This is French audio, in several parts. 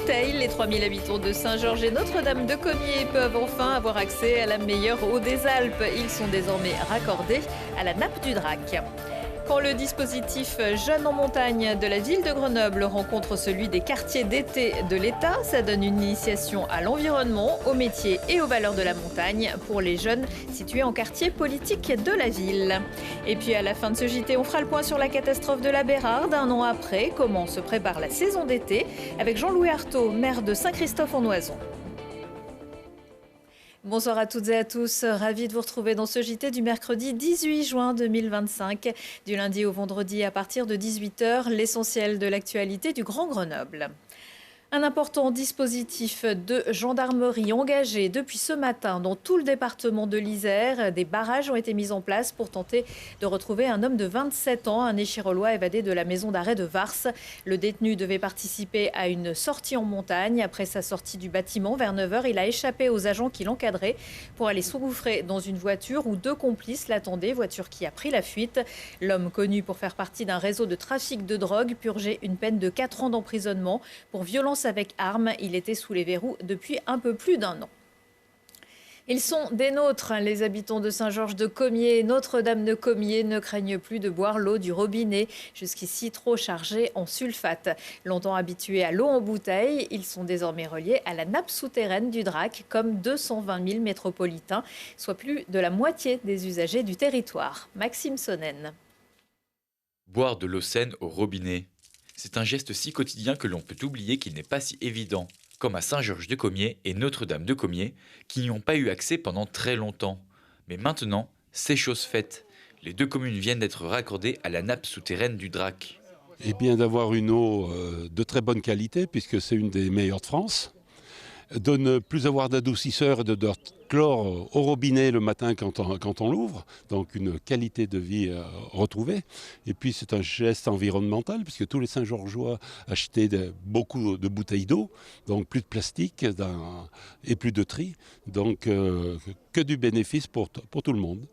bouteille. Les 3000 habitants de Saint-Georges et Notre-Dame-de-Comiers peuvent enfin avoir accès à la meilleure eau des Alpes. Ils sont désormais raccordés à la nappe du Drac. Quand le dispositif Jeunes en montagne de la ville de Grenoble rencontre celui des quartiers d'été de l'État, ça donne une initiation à l'environnement, aux métiers et aux valeurs de la montagne pour les jeunes situés en quartier politique de la ville. Et puis à la fin de ce JT, on fera le point sur la catastrophe de la Bérarde. Un an après, comment se prépare la saison d'été avec Jean-Louis Artaud, maire de Saint-Christophe-en-Oison. Bonsoir à toutes et à tous, ravi de vous retrouver dans ce JT du mercredi 18 juin 2025. Du lundi au vendredi à partir de 18h, l'essentiel de l'actualité du Grand Grenoble. Un important dispositif de gendarmerie engagé depuis ce matin dans tout le département de l'Isère. Des barrages ont été mis en place pour tenter de retrouver un homme de 27 ans, un Échirolois évadé de la maison d'arrêt de Vars. Le détenu devait participer à une sortie en montagne. Après sa sortie du bâtiment vers 9h, il a échappé aux agents qui l'encadraient pour aller s'engouffrer dans une voiture où deux complices l'attendaient, voiture qui a pris la fuite. L'homme, connu pour faire partie d'un réseau de trafic de drogue, purgeait une peine de 4 ans d'emprisonnement pour violence avec armes. Il était sous les verrous depuis un peu plus d'un an. Ils sont des nôtres, les habitants de Saint-Georges-de-Comiers et Notre-Dame-de-Comiers ne craignent plus de boire l'eau du robinet, jusqu'ici trop chargée en sulfate. Longtemps habitués à l'eau en bouteille, ils sont désormais reliés à la nappe souterraine du Drac, comme 220 000 métropolitains, soit plus de la moitié des usagers du territoire. Maxime Sonnen. Boire de l'eau saine au robinet. C'est un geste si quotidien que l'on peut oublier qu'il n'est pas si évident, comme à Saint-Georges-de-Comiers et Notre-Dame-de-Comiers, qui n'y ont pas eu accès pendant très longtemps. Mais maintenant, c'est chose faite. Les deux communes viennent d'être raccordées à la nappe souterraine du Drac. Et bien d'avoir une eau de très bonne qualité, puisque c'est une des meilleures de France. De ne plus avoir d'adoucisseur et de chlore au robinet le matin quand on l'ouvre, donc une qualité de vie retrouvée. Et puis c'est un geste environnemental, puisque tous les Saint-Georgeois achetaient beaucoup de bouteilles d'eau, donc plus de plastique et plus de tri, donc que du bénéfice pour tout le monde.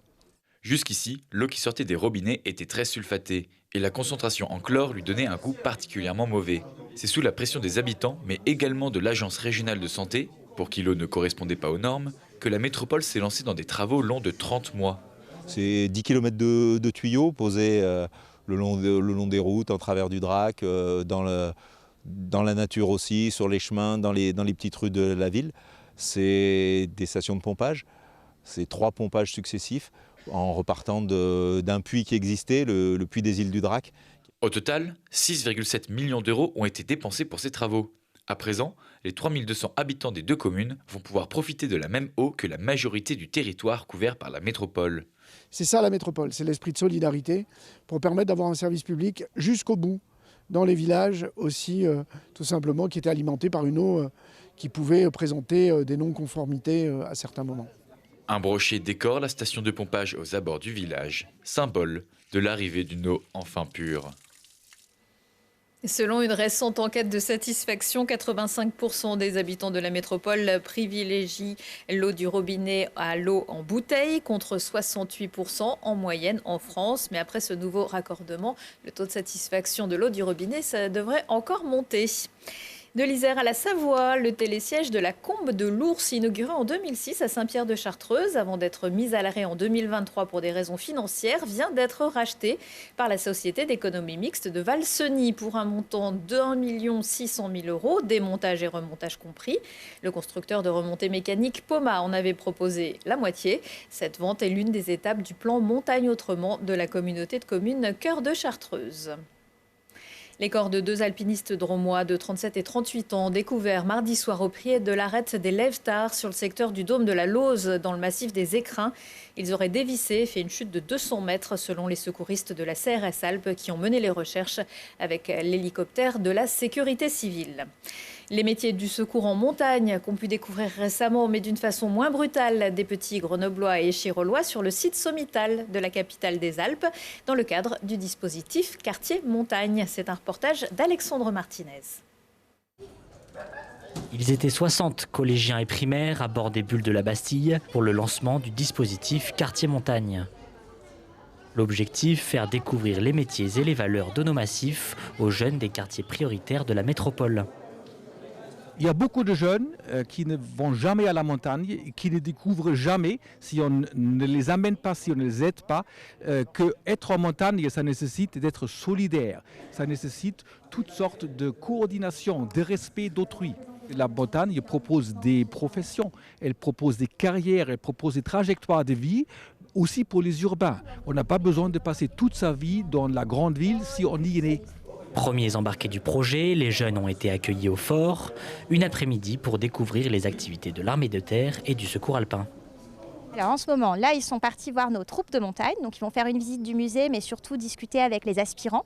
Jusqu'ici, l'eau qui sortait des robinets était très sulfatée et la concentration en chlore lui donnait un goût particulièrement mauvais. C'est sous la pression des habitants, mais également de l'Agence régionale de santé, pour qui l'eau ne correspondait pas aux normes, que la métropole s'est lancée dans des travaux longs de 30 mois. C'est 10 km de tuyaux posés le long des routes, en travers du Drac, dans la nature aussi, sur les chemins, dans les petites rues de la ville. C'est des stations de pompage, c'est 3 pompages successifs, en repartant d'un puits qui existait, le puits des îles du Drac. Au total, 6,7 millions d'euros ont été dépensés pour ces travaux. À présent, les 3200 habitants des deux communes vont pouvoir profiter de la même eau que la majorité du territoire couvert par la métropole. C'est ça la métropole, c'est l'esprit de solidarité pour permettre d'avoir un service public jusqu'au bout, dans les villages aussi, tout simplement, qui étaient alimentés par une eau qui pouvait présenter des non-conformités à certains moments. Un brochet décore la station de pompage aux abords du village, symbole de l'arrivée d'une eau enfin pure. Selon une récente enquête de satisfaction, 85% des habitants de la métropole privilégient l'eau du robinet à l'eau en bouteille, contre 68% en moyenne en France. Mais après ce nouveau raccordement, le taux de satisfaction de l'eau du robinet, ça devrait encore monter. De l'Isère à la Savoie, le télésiège de la Combe de l'Ours, inauguré en 2006 à Saint-Pierre-de-Chartreuse, avant d'être mis à l'arrêt en 2023 pour des raisons financières, vient d'être racheté par la Société d'économie mixte de Valseny pour un montant de 1 600 000 €, démontage et remontage compris. Le constructeur de remontées mécaniques Poma en avait proposé la moitié. Cette vente est l'une des étapes du plan Montagne Autrement de la communauté de communes Cœur de Chartreuse. Les corps de 2 alpinistes drômois de 37 et 38 ans découverts mardi soir au pied de l'arête des Lève-Tard sur le secteur du dôme de la Lauze dans le massif des Écrins. Ils auraient dévissé et fait une chute de 200 mètres selon les secouristes de la CRS Alpes qui ont mené les recherches avec l'hélicoptère de la sécurité civile. Les métiers du secours en montagne qu'ont pu découvrir récemment, mais d'une façon moins brutale, des petits grenoblois et échirolois sur le site sommital de la capitale des Alpes, dans le cadre du dispositif Quartier Montagne. C'est un reportage d'Alexandre Martinez. Ils étaient 60 collégiens et primaires à bord des bulles de la Bastille pour le lancement du dispositif Quartier Montagne. L'objectif, faire découvrir les métiers et les valeurs de nos massifs aux jeunes des quartiers prioritaires de la métropole. Il y a beaucoup de jeunes qui ne vont jamais à la montagne, qui ne découvrent jamais, si on ne les amène pas, si on ne les aide pas, qu'être en montagne, ça nécessite d'être solidaire. Ça nécessite toutes sortes de coordination, de respect d'autrui. La montagne propose des professions, elle propose des carrières, elle propose des trajectoires de vie, aussi pour les urbains. On n'a pas besoin de passer toute sa vie dans la grande ville si on y est né. Premiers embarqués du projet, les jeunes ont été accueillis au fort, une après-midi pour découvrir les activités de l'armée de terre et du secours alpin. Alors en ce moment, là, ils sont partis voir nos troupes de montagne. Donc ils vont faire une visite du musée, mais surtout discuter avec les aspirants,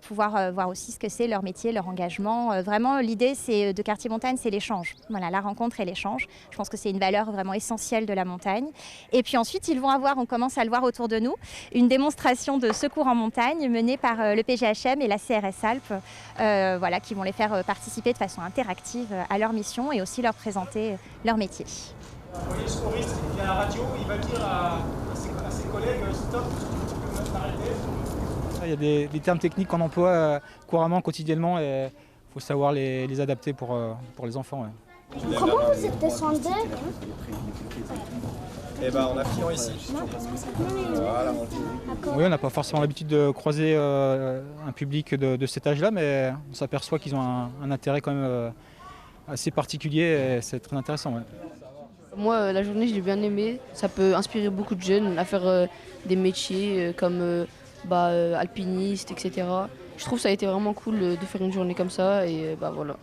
pouvoir voir aussi ce que c'est leur métier, leur engagement. Vraiment, l'idée de Quartier Montagne, c'est l'échange. Voilà, la rencontre et l'échange. Je pense que c'est une valeur vraiment essentielle de la montagne. Et puis ensuite, ils vont avoir, on commence à le voir autour de nous, une démonstration de secours en montagne menée par le PGHM et la CRS Alpes, voilà, qui vont les faire participer de façon interactive à leur mission et aussi leur présenter leur métier. Vous voyez, le secouriste, il vient à la radio, il va dire à ses collègues stop, tu peux t'arrêter. Il y a des termes techniques qu'on emploie couramment, quotidiennement, et il faut savoir les adapter pour les enfants. Ouais. Comment vous êtes descendu? Eh ben, on a Fillon ici. Voilà. Oui, on n'a pas forcément l'habitude de croiser un public de cet âge-là, mais on s'aperçoit qu'ils ont un intérêt quand même assez particulier, et c'est très intéressant. Ouais. Moi, la journée, je l'ai bien aimée. Ça peut inspirer beaucoup de jeunes à faire des métiers comme alpiniste, etc. Je trouve que ça a été vraiment cool de faire une journée comme ça et voilà.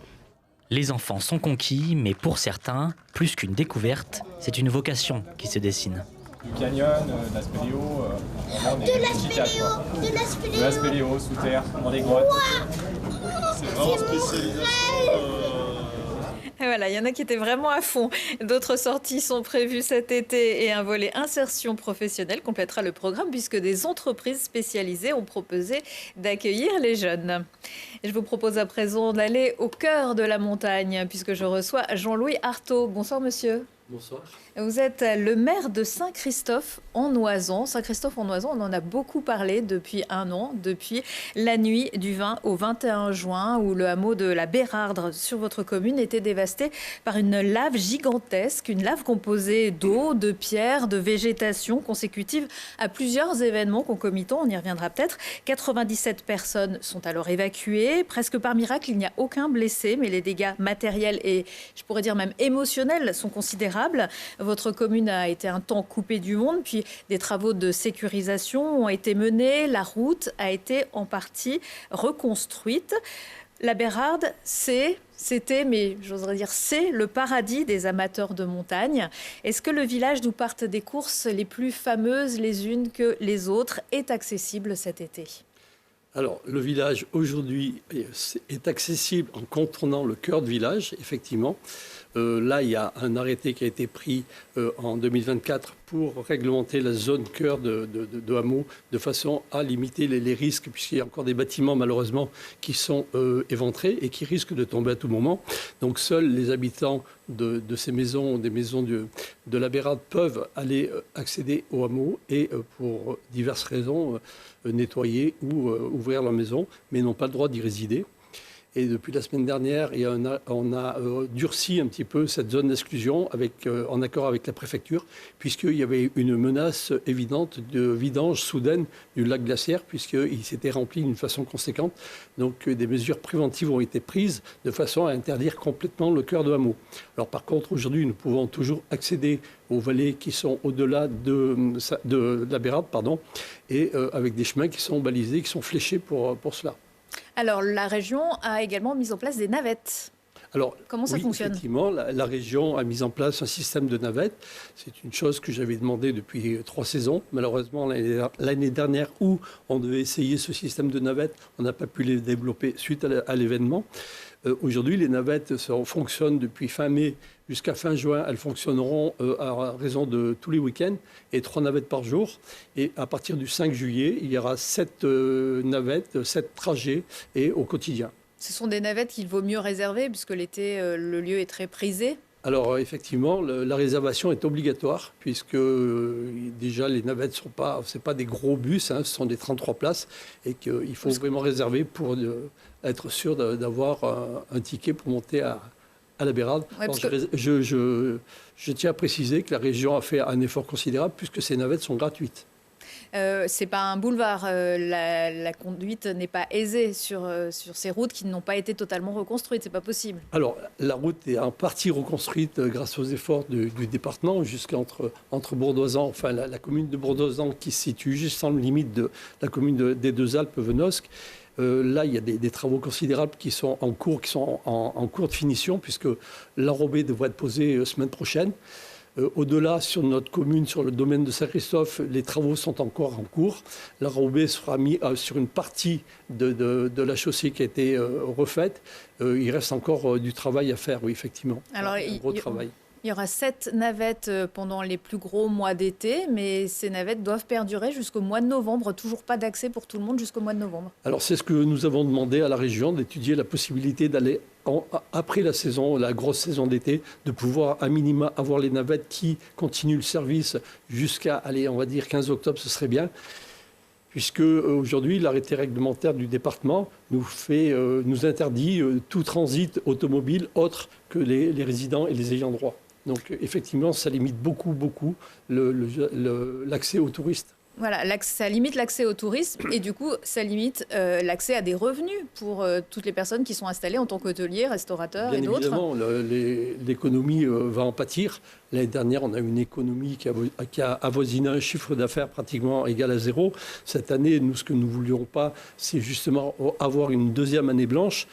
Les enfants sont conquis, mais pour certains, plus qu'une découverte, c'est une vocation qui se dessine. Du canyon, de la spéléo, de la spéléo sous terre, dans les grottes. C'est vraiment spécialisation. Et voilà, il y en a qui étaient vraiment à fond. D'autres sorties sont prévues cet été et un volet insertion professionnelle complétera le programme puisque des entreprises spécialisées ont proposé d'accueillir les jeunes. Et je vous propose à présent d'aller au cœur de la montagne puisque je reçois Jean-Louis Artaud. Bonsoir monsieur. Bonsoir. Vous êtes le maire de Saint-Christophe-en-Noisans. Saint-Christophe-en-Noisans, on en a beaucoup parlé depuis un an, depuis la nuit du 20 au 21 juin, où le hameau de la Bérarde sur votre commune était dévasté par une lave gigantesque, une lave composée d'eau, de pierres, de végétation consécutive à plusieurs événements concomitants. On y reviendra peut-être. 97 personnes sont alors évacuées. Presque par miracle, il n'y a aucun blessé, mais les dégâts matériels et, je pourrais dire même émotionnels, sont considérables. Votre commune a été un temps coupée du monde, puis des travaux de sécurisation ont été menés. La route a été en partie reconstruite. La Bérarde, c'était, mais j'oserais dire c'est le paradis des amateurs de montagne. Est-ce que le village d'où partent des courses les plus fameuses les unes que les autres est accessible cet été ? Alors, le village aujourd'hui est accessible en contournant le cœur de village, effectivement. Là, il y a un arrêté qui a été pris en 2024 pour réglementer la zone cœur de hameau de façon à limiter les risques, puisqu'il y a encore des bâtiments, malheureusement, qui sont éventrés et qui risquent de tomber à tout moment. Donc, seuls les habitants de ces maisons, des maisons de la Bérarde, peuvent aller accéder au hameau et, pour diverses raisons, nettoyer ou ouvrir leur maison, mais n'ont pas le droit d'y résider. Et depuis la semaine dernière, on a durci un petit peu cette zone d'exclusion en accord avec la préfecture, puisqu'il y avait une menace évidente de vidange soudaine du lac glaciaire, puisqu'il s'était rempli d'une façon conséquente. Donc des mesures préventives ont été prises de façon à interdire complètement le cœur de hameau. Alors par contre, aujourd'hui, nous pouvons toujours accéder aux vallées qui sont au-delà de la Bérarde, et avec des chemins qui sont balisés, qui sont fléchés pour cela. Alors, la région a également mis en place des navettes. Alors, comment ça fonctionne ? Effectivement, la région a mis en place un système de navettes. C'est une chose que j'avais demandé depuis 3 saisons. Malheureusement, l'année dernière, où on devait essayer ce système de navettes, on n'a pas pu les développer suite à l'événement. Aujourd'hui, les navettes fonctionnent depuis fin mai jusqu'à fin juin. Elles fonctionneront à raison de tous les week-ends et 3 navettes par jour. Et à partir du 5 juillet, il y aura 7 navettes, 7 trajets et au quotidien. Ce sont des navettes qu'il vaut mieux réserver puisque l'été, le lieu est très prisé. Alors effectivement, la réservation est obligatoire puisque déjà les navettes c'est pas des gros bus, ce sont des 33 places et qu'il faut vraiment réserver pour être sûr d'avoir un ticket pour monter à la Bérarde. Ouais, Alors, je tiens à préciser que la région a fait un effort considérable puisque ces navettes sont gratuites. C'est pas un boulevard. La conduite n'est pas aisée sur ces routes qui n'ont pas été totalement reconstruites. C'est pas possible. Alors, la route est en partie reconstruite grâce aux efforts du département jusqu'entre Bourdoisan, enfin la commune de Bourdoisan qui se situe juste en limite de la commune des Deux Alpes, Venosque. Là, il y a des travaux considérables qui sont en cours, en cours de finition, puisque l'enrobé devrait être posé semaine prochaine. Au-delà, sur notre commune, sur le domaine de Saint-Christophe, les travaux sont encore en cours. L'enrobé sera mis sur une partie de la chaussée qui a été refaite. Il reste encore du travail à faire, oui, effectivement. Alors, un gros travail. Il y aura 7 navettes pendant les plus gros mois d'été, mais ces navettes doivent perdurer jusqu'au mois de novembre. Toujours pas d'accès pour tout le monde jusqu'au mois de novembre. Alors c'est ce que nous avons demandé à la région, d'étudier la possibilité d'aller, après la saison, la grosse saison d'été, de pouvoir à minima avoir les navettes qui continuent le service jusqu'à, allez, on va dire 15 octobre, ce serait bien. Puisque aujourd'hui, l'arrêté réglementaire du département nous interdit tout transit automobile autre que les résidents et les ayants droit. Donc effectivement, ça limite beaucoup l'accès aux touristes. Voilà, ça limite l'accès au tourisme et du coup, ça limite l'accès à des revenus pour toutes les personnes qui sont installées en tant qu'hôteliers, restaurateurs et d'autres. Bien évidemment, l'économie va en pâtir. L'année dernière, on a une économie qui a avoisiné un chiffre d'affaires pratiquement égal à zéro. Cette année, nous, ce que nous ne voulions pas, c'est justement avoir une deuxième année blanche.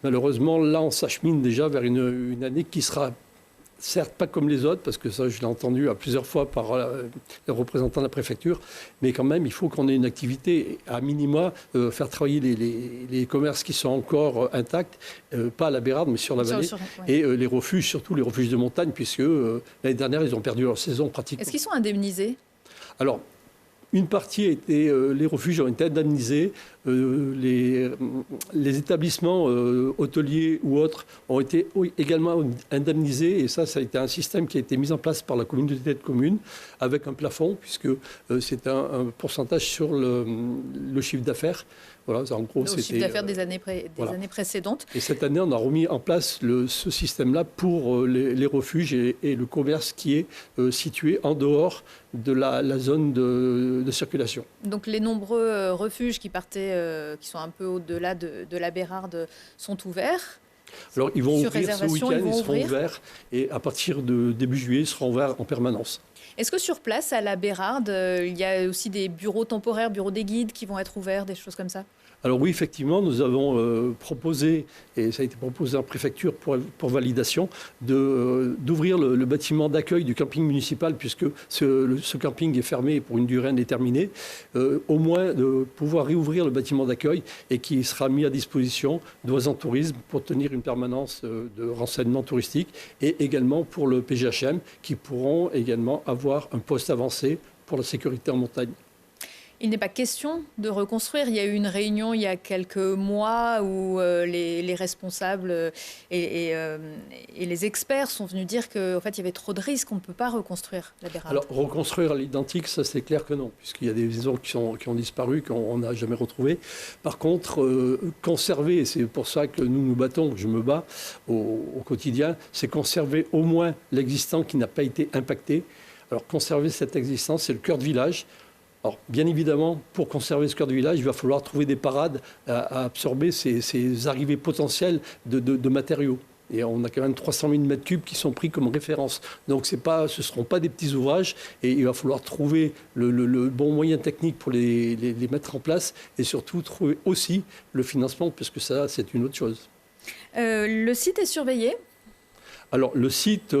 Malheureusement, là, on s'achemine déjà vers une année qui sera certes pas comme les autres, parce que ça, je l'ai entendu à plusieurs fois par les représentants de la préfecture, mais quand même, il faut qu'on ait une activité, à minima, faire travailler les commerces qui sont encore intacts, pas à la Bérarde, mais sur la vallée, et les refuges, surtout les refuges de montagne, puisque l'année dernière, ils ont perdu leur saison pratiquement. Est-ce qu'ils sont indemnisés ? Alors, une partie a été, les refuges ont été indemnisés, les établissements hôteliers ou autres ont été également indemnisés, et ça a été un système qui a été mis en place par la communauté de communes avec un plafond, puisque c'est un pourcentage sur le chiffre d'affaires. Voilà, en gros, le chiffre d'affaires des années précédentes. Et cette année, on a remis en place ce système-là pour les refuges et le commerce qui est situé en dehors de la zone de circulation. Donc les nombreux refuges qui sont un peu au-delà de la Bérarde sont ouverts. Alors ils vont ouvrir ce week-end, ils seront ouverts et à partir de début juillet, ils seront ouverts en permanence. Est-ce que sur place, à la Bérarde, il y a aussi des bureaux temporaires, bureaux des guides qui vont être ouverts, des choses comme ça ? Alors oui, effectivement, nous avons proposé, et ça a été proposé en préfecture pour validation, d'ouvrir le bâtiment d'accueil du camping municipal, puisque ce camping est fermé pour une durée indéterminée, au moins de pouvoir réouvrir le bâtiment d'accueil et qui sera mis à disposition d'Oisan Tourisme pour tenir une permanence de renseignement touristique et également pour le PGHM qui pourront également avoir un poste avancé pour la sécurité en montagne. Il n'est pas question de reconstruire. Il y a eu une réunion il y a quelques mois où les responsables et les experts sont venus dire qu'en fait, il y avait trop de risques, on ne peut pas reconstruire la Bérarde. Alors, reconstruire à l'identique, ça c'est clair que non, puisqu'il y a des maisons qui ont disparu, qu'on n'a jamais retrouvées. Par contre, conserver, et c'est pour ça que nous nous battons, que je me bats au quotidien, c'est conserver au moins l'existant qui n'a pas été impacté. Alors, conserver cette existence, c'est le cœur de village. Alors, bien évidemment, pour conserver ce cœur de village, il va falloir trouver des parades à absorber ces arrivées potentielles de matériaux. Et on a quand même 300 000 m3 qui sont pris comme référence. Donc ce ne seront pas des petits ouvrages et il va falloir trouver le bon moyen technique pour les mettre en place et surtout trouver aussi le financement, puisque ça, c'est une autre chose. Le site est surveillé ? Alors, le site,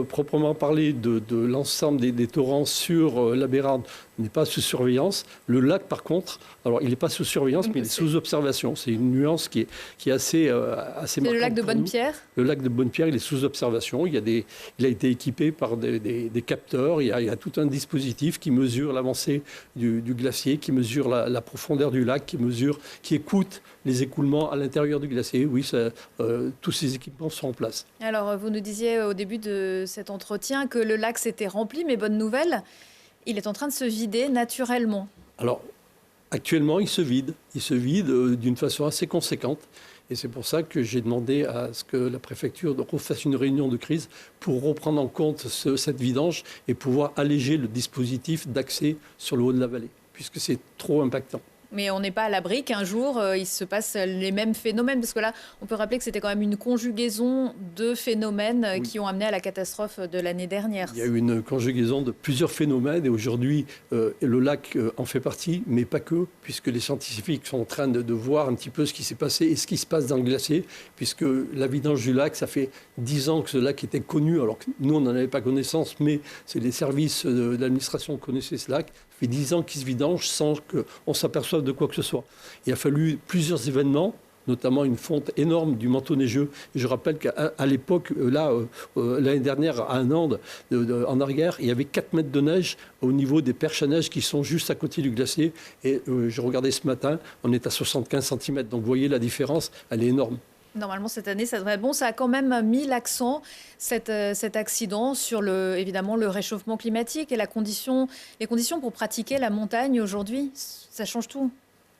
proprement parlé de l'ensemble des torrents sur la Bérarde, n'est pas sous surveillance. Le lac, par contre, alors il n'est pas sous surveillance, mais il est sous observation. C'est une nuance qui est assez marquante. C'est le lac de Bonnepierre ? Le lac de Bonnepierre, il est sous observation. Il a été équipé par des capteurs. Il y a tout un dispositif qui mesure l'avancée du glacier, qui mesure la profondeur du lac, qui écoute les écoulements à l'intérieur du glacier. Oui, tous ces équipements sont en place. Alors, vous nous disiez au début de cet entretien que le lac s'était rempli, mais bonne nouvelle, il est en train de se vider naturellement. Alors, actuellement, il se vide. Il se vide d'une façon assez conséquente. Et c'est pour ça que j'ai demandé à ce que la préfecture refasse une réunion de crise pour reprendre en compte cette vidange et pouvoir alléger le dispositif d'accès sur le haut de la vallée, puisque c'est trop impactant. Mais on n'est pas à l'abri qu'un jour, il se passe les mêmes phénomènes. Parce que là, on peut rappeler que c'était quand même une conjugaison de phénomènes qui ont amené à la catastrophe de l'année dernière. Il y a eu une conjugaison de plusieurs phénomènes et aujourd'hui, le lac en fait partie, mais pas que, puisque les scientifiques sont en train de voir un petit peu ce qui s'est passé et ce qui se passe dans le glacier, puisque la vidange du lac, ça fait 10 ans que ce lac était connu, alors que nous, on n'en avait pas connaissance, mais c'est les services de l'administration qui connaissaient ce lac. Ça fait 10 ans qu'il se vidange sans qu'on s'aperçoive de quoi que ce soit. Il a fallu plusieurs événements, notamment une fonte énorme du manteau neigeux. Et je rappelle qu'à l'époque, l'année dernière, à un an en arrière, il y avait 4 mètres de neige au niveau des perches à neige qui sont juste à côté du glacier. Et je regardais ce matin, on est à 75 cm. Donc vous voyez la différence, elle est énorme. Normalement, cette année, ça devrait être bon. Ça a quand même mis l'accent, cet accident, sur évidemment le réchauffement climatique et les conditions pour pratiquer la montagne aujourd'hui. Ça change tout.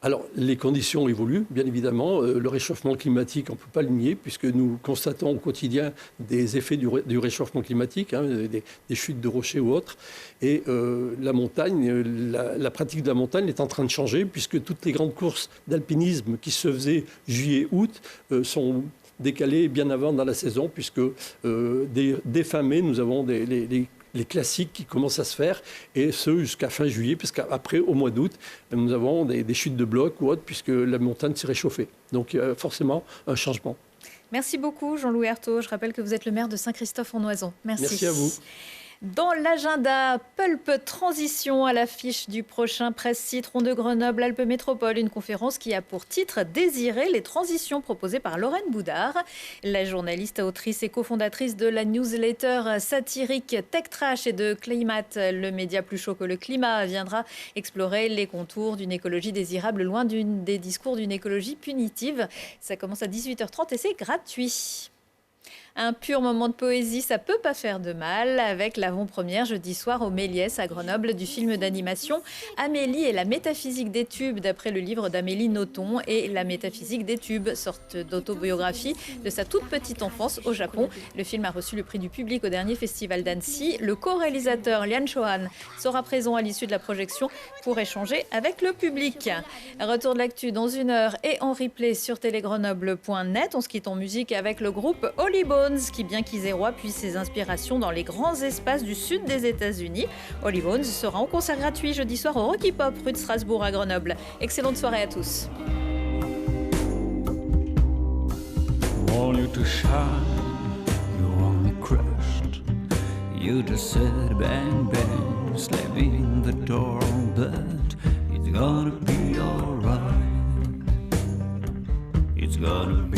Alors, les conditions évoluent, bien évidemment. Le réchauffement climatique, on ne peut pas le nier, puisque nous constatons au quotidien des effets du réchauffement climatique, des chutes de rochers ou autres. Et la montagne, la pratique de la montagne est en train de changer, puisque toutes les grandes courses d'alpinisme qui se faisaient juillet-août sont décalées bien avant dans la saison, puisque dès fin mai, nous avons les classiques qui commencent à se faire, et ce jusqu'à fin juillet, puisqu'après, au mois d'août, nous avons des chutes de blocs ou autres, puisque la montagne s'est réchauffée. Donc, il y a forcément un changement. Merci beaucoup, Jean-Louis Erthaud. Je rappelle que vous êtes le maire de Saint-Christophe-en-Noison. Merci. Merci à vous. Dans l'agenda, Pulp Transition à l'affiche du prochain Presse Citron de Grenoble Alpes Métropole, une conférence qui a pour titre « Désirer les transitions » proposée par Lorraine Boudard. La journaliste, autrice et cofondatrice de la newsletter satirique Tech Trash et de Climate, le média plus chaud que le climat, viendra explorer les contours d'une écologie désirable loin des discours d'une écologie punitive. Ça commence à 18h30 et c'est gratuit. Un pur moment de poésie, ça peut pas faire de mal, avec l'avant-première jeudi soir au Méliès à Grenoble du film d'animation Amélie et la métaphysique des tubes, d'après le livre d'Amélie Nothomb et La métaphysique des tubes, sorte d'autobiographie de sa toute petite enfance au Japon. Le film a reçu le prix du public au dernier festival d'Annecy. Le co-réalisateur Lian Chohan sera présent à l'issue de la projection pour échanger avec le public. Retour de l'actu dans 1 heure et en replay sur télégrenoble.net. On se quitte en musique avec le groupe Holly Bones, qui, bien qu'isérois, puise ses inspirations dans les grands espaces du sud des États-Unis. Holly Bones sera en concert gratuit jeudi soir au Rocky Pop, rue de Strasbourg à Grenoble. Excellente soirée à tous. Want you to shine, you want me crushed. You just said bang bang, slam in the door, but it's gonna be alright. It's gonna be